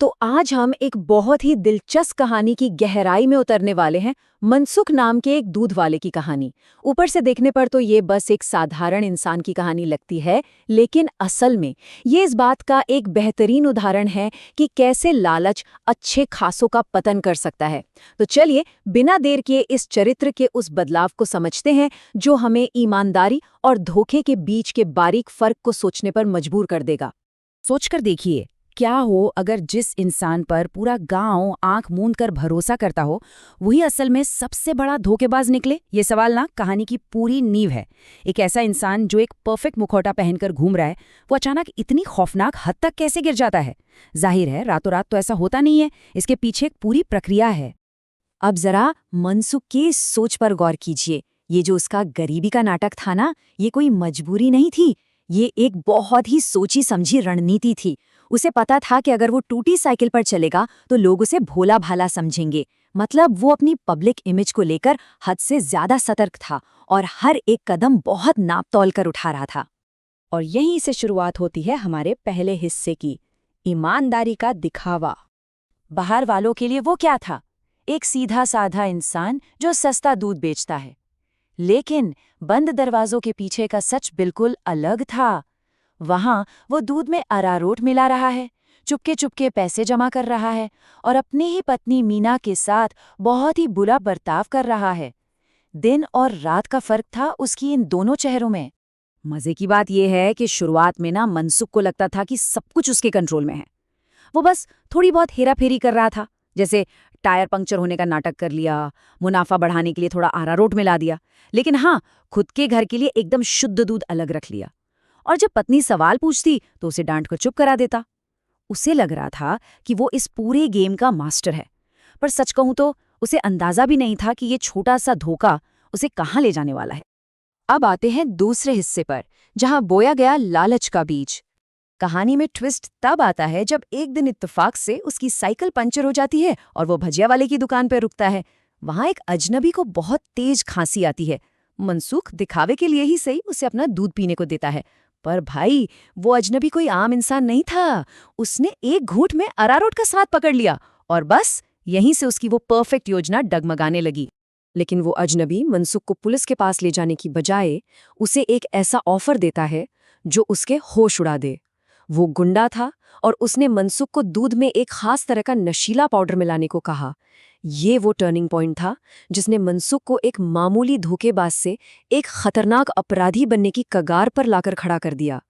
तो आज हम एक बहुत ही दिलचस्प कहानी की गहराई में उतरने वाले हैं। मनसुख नाम के एक दूध वाले की कहानी। ऊपर से देखने पर तो ये बस एक साधारण इंसान की कहानी लगती है, लेकिन असल में ये इस बात का एक बेहतरीन उदाहरण है कि कैसे लालच अच्छे खासों का पतन कर सकता है। तो चलिए बिना देर किए इस चरित्र के उस बदलाव को समझते हैं जो हमें ईमानदारी और धोखे के बीच के बारीक फर्क को सोचने पर मजबूर कर देगा। सोचकर देखिए, क्या हो अगर जिस इंसान पर पूरा गांव आंख मूंद कर भरोसा करता हो, वही असल में सबसे बड़ा धोखेबाज निकले। ये सवाल ना कहानी की पूरी नींव है। एक ऐसा इंसान जो एक परफेक्ट मुखौटा पहनकर घूम रहा है, वो अचानक इतनी खौफनाक हद तक कैसे गिर जाता है। जाहिर है रातों रात तो ऐसा होता नहीं है, इसके पीछे एक पूरी प्रक्रिया है। अब जरा मनसुख की इस सोच पर गौर कीजिए। ये जो उसका गरीबी का नाटक था ना, ये कोई मजबूरी नहीं थी। ये एक बहुत ही सोची समझी रणनीति थी। उसे पता था कि अगर वो टूटी साइकिल पर चलेगा तो लोग उसे भोला भाला समझेंगे। मतलब वो अपनी पब्लिक इमेज को लेकर हद से ज्यादा सतर्क था और हर एक कदम बहुत नाप तौल कर उठा रहा था। और यहीं से शुरुआत होती है हमारे पहले हिस्से की, ईमानदारी का दिखावा। बाहर वालों के लिए वो क्या था? एक सीधा साधा इंसान जो सस्ता दूध बेचता है। लेकिन बंद दरवाजों के पीछे का सच बिल्कुल अलग था। वहां वो दूध में अरारोट मिला रहा है, चुपके चुपके पैसे जमा कर रहा है और अपनी ही पत्नी मीना के साथ बहुत ही बुरा बर्ताव कर रहा है। दिन और रात का फर्क था उसकी इन दोनों चेहरों में। मजे की बात यह है कि शुरुआत में ना मनसुख को लगता था कि सब कुछ उसके कंट्रोल में है। वो बस थोड़ी बहुत हेराफेरी कर रहा था, जैसे टायर पंक्चर होने का नाटक कर लिया, मुनाफा बढ़ाने के लिए थोड़ा अरारोट मिला दिया, लेकिन हाँ, खुद के घर के लिए एकदम शुद्ध दूध अलग रख लिया। और जब पत्नी सवाल पूछती तो उसे डांट कर चुप करा देता। उसे लग रहा था कि वो इस पूरे गेम का मास्टर है, पर सच कहूं तो उसे अंदाजा भी नहीं था कि ये छोटा सा धोखा उसे कहाँ ले जाने वाला है। अब आते हैं दूसरे हिस्से पर, जहां बोया गया लालच का बीज। कहानी में ट्विस्ट तब आता है जब एक दिन इत्तेफाक से उसकी साइकिल पंचर हो जाती है और वो भजिया वाले की दुकान पर रुकता है। वहां एक अजनबी को बहुत तेज खांसी आती है। मनसुख दिखावे के लिए ही सही उसे अपना दूध पीने को देता है, पर भाई वो अजनबी कोई आम इंसान नहीं था। उसने एक घूंट में अरारोट का स्वाद पकड़ लिया और बस यहीं से उसकी वो परफेक्ट योजना डगमगाने लगी। लेकिन वो अजनबी मनसुख को पुलिस के पास ले जाने की बजाय उसे एक ऐसा ऑफर देता है जो उसके होश उड़ा दे। वो गुंडा था और उसने मनसुख को दूध में एक खास तरह का नशीला पाउडर मिलाने को कहा। ये वो टर्निंग पॉइंट था जिसने मनसुख को एक मामूली धोखेबाज से एक खतरनाक अपराधी बनने की कगार पर लाकर खड़ा कर दिया।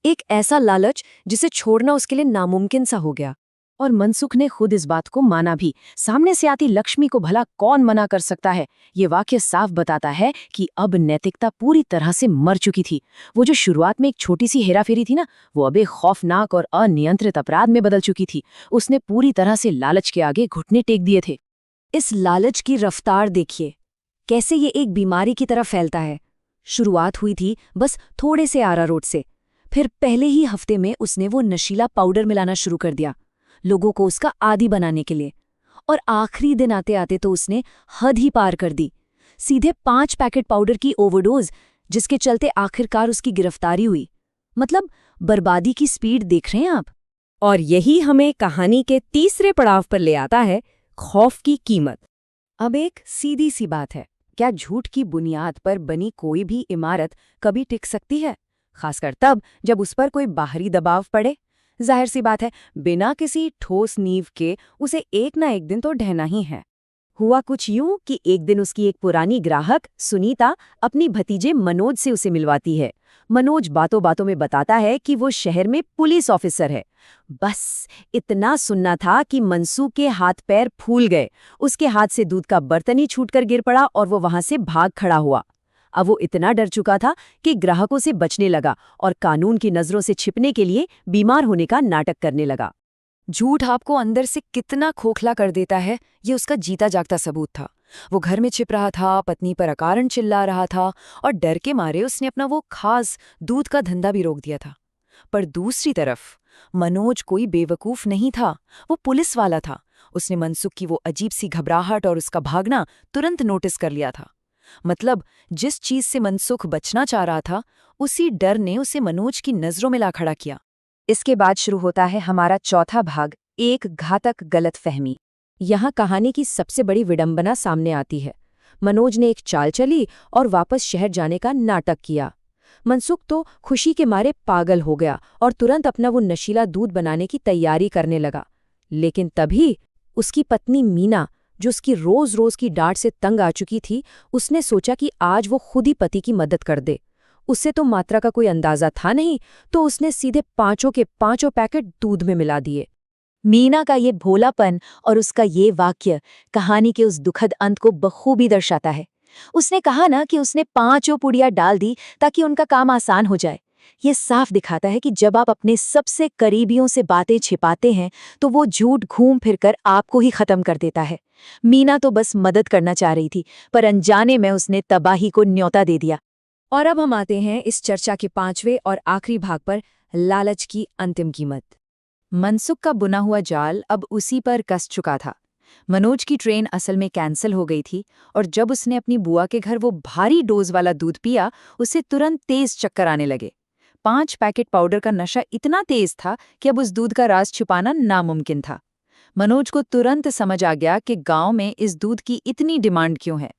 एक ऐसा लालच जिसे छोड़ना उसके लिए नामुमकिन सा हो गया। और मनसुख ने खुद इस बात को माना भी। सामने से आती लक्ष्मी को भला कौन मना कर सकता है। ये वाक्य साफ बताता है कि अब नैतिकता पूरी तरह से मर चुकी थी। वो जो शुरुआत में एक छोटी सी हेराफेरी थी ना, वो अब एक खौफनाक और अनियंत्रित अपराध में बदल चुकी थी। उसने पूरी तरह से लालच के आगे घुटने टेक दिए थे। इस लालच की रफ्तार देखिए, कैसे ये एक बीमारी की तरह फैलता है। शुरुआत हुई थी बस थोड़े से अरारोट से, फिर पहले ही हफ्ते में उसने वो नशीला पाउडर मिलाना शुरू कर दिया, लोगों को उसका आदी बनाने के लिए। और आखिरी दिन आते आते तो उसने हद ही पार कर दी। सीधे 5 पैकेट पाउडर की ओवरडोज, जिसके चलते आखिरकार उसकी गिरफ्तारी हुई। मतलब बर्बादी की स्पीड देख रहे हैं आप। और यही हमें कहानी के तीसरे पड़ाव पर ले आता है, खौफ की कीमत। अब एक सीधी सी बात है, क्या झूठ की बुनियाद पर बनी कोई भी इमारत कभी टिक सकती है? खासकर तब जब उस पर कोई बाहरी दबाव पड़े। जाहिर सी बात है, बिना किसी ठोस नींव के उसे एक ना एक दिन तो ढहना ही है। हुआ कुछ यूं कि एक दिन उसकी एक पुरानी ग्राहक सुनीता अपनी भतीजे मनोज से उसे मिलवाती है। मनोज बातों बातों में बताता है कि वो शहर में पुलिस ऑफिसर है। बस इतना सुनना था कि मनसुख के हाथ पैर फूल गए। उसके हाथ से दूध का बर्तन ही छूटकर गिर पड़ा और वो वहां से भाग खड़ा हुआ। अब वो इतना डर चुका था कि ग्राहकों से बचने लगा और कानून की नजरों से छिपने के लिए बीमार होने का नाटक करने लगा। झूठ आपको अंदर से कितना खोखला कर देता है, ये उसका जीता जागता सबूत था। वो घर में छिप रहा था, पत्नी पर अकारण चिल्ला रहा था और डर के मारे उसने अपना वो खास दूध का धंधा भी रोक दिया था। पर दूसरी तरफ मनोज कोई बेवकूफ नहीं था, वो पुलिस वाला था। उसने मनसुख की वो अजीब सी घबराहट और उसका भागना तुरंत नोटिस कर लिया था। मतलब जिस चीज से मनसुख बचना चाह रहा था, उसी डर ने उसे मनोज की नजरों में ला खड़ा किया। इसके बाद शुरू होता है हमारा चौथा भाग, एक घातक गलतफहमी। यहाँ कहानी की सबसे बड़ी विडंबना सामने आती है। मनोज ने एक चाल चली और वापस शहर जाने का नाटक किया। मनसुख तो खुशी के मारे पागल हो गया और तुरंत अपना वो नशीला दूध बनाने की तैयारी करने लगा। लेकिन तभी उसकी पत्नी मीना, जो उसकी रोज रोज की डांट से तंग आ चुकी थी, उसने सोचा कि आज वो खुद ही पति की मदद कर दे। उससे तो मात्रा का कोई अंदाजा था नहीं, तो उसने सीधे 5 के 5 पैकेट दूध में मिला दिए। मीना का ये भोलापन और उसका ये वाक्य कहानी के उस दुखद अंत को बखूबी दर्शाता है। उसने कहा ना कि उसने 5 पुड़िया डाल दी ताकि उनका काम आसान हो जाए। ये साफ दिखाता है कि जब आप अपने सबसे करीबियों से बातें छिपाते हैं तो वो झूठ घूम फिरकर आपको ही खत्म कर देता है। मीना तो बस मदद करना चाह रही थी, पर अनजाने में उसने तबाही को न्योता दे दिया। और अब हम आते हैं इस चर्चा के 5वें और आखिरी भाग पर, लालच की अंतिम कीमत। मनसुख का बुना हुआ जाल अब उसी पर कस चुका था। मनोज की ट्रेन असल में कैंसिल हो गई थी और जब उसने अपनी बुआ के घर वो भारी डोज वाला दूध पिया, उसे तुरंत तेज चक्कर आने लगे। 5 पैकेट पाउडर का नशा इतना तेज था कि अब उस दूध का राज छुपाना नामुमकिन था। मनोज को तुरंत समझ आ गया कि गांव में इस दूध की इतनी डिमांड क्यों है।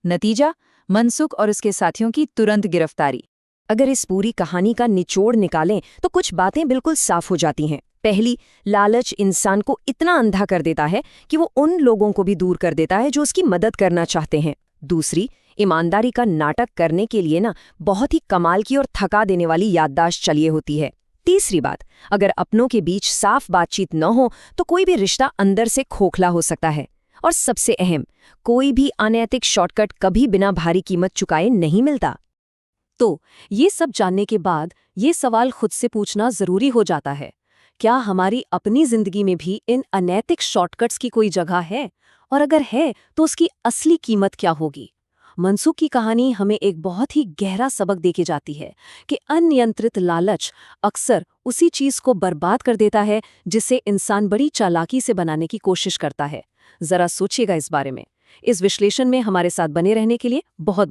नतीजा, मनसुख और उसके साथियों की तुरंत गिरफ्तारी। अगर इस पूरी कहानी का निचोड़ निकालें तो कुछ बातें बिल्कुल साफ हो जाती हैं। पहली, लालच इंसान को इतना अंधा कर देता है कि वो उन लोगों को भी दूर कर देता है जो उसकी मदद करना चाहते हैं। दूसरी, ईमानदारी का नाटक करने के लिए बहुत ही कमाल की और थका देने वाली याददाश्त चाहिए होती है। तीसरी बात, अगर अपनों के बीच साफ बातचीत न हो तो कोई भी रिश्ता अंदर से खोखला हो सकता है। और सबसे अहम, कोई भी अनैतिक शॉर्टकट कभी बिना भारी कीमत चुकाए नहीं मिलता। तो ये सब जानने के बाद ये सवाल खुद से पूछना जरूरी हो जाता है, क्या हमारी अपनी जिंदगी में भी इन अनैतिक शॉर्टकट्स की कोई जगह है? और अगर है तो उसकी असली कीमत क्या होगी? मनसुख की कहानी हमें एक बहुत ही गहरा सबक देके जाती है कि अनियंत्रित लालच अक्सर उसी चीज को बर्बाद कर देता है जिसे इंसान बड़ी चालाकी से बनाने की कोशिश करता है। जरा सोचिएगा इस बारे में। इस विश्लेषण में हमारे साथ बने रहने के लिए बहुत बहुत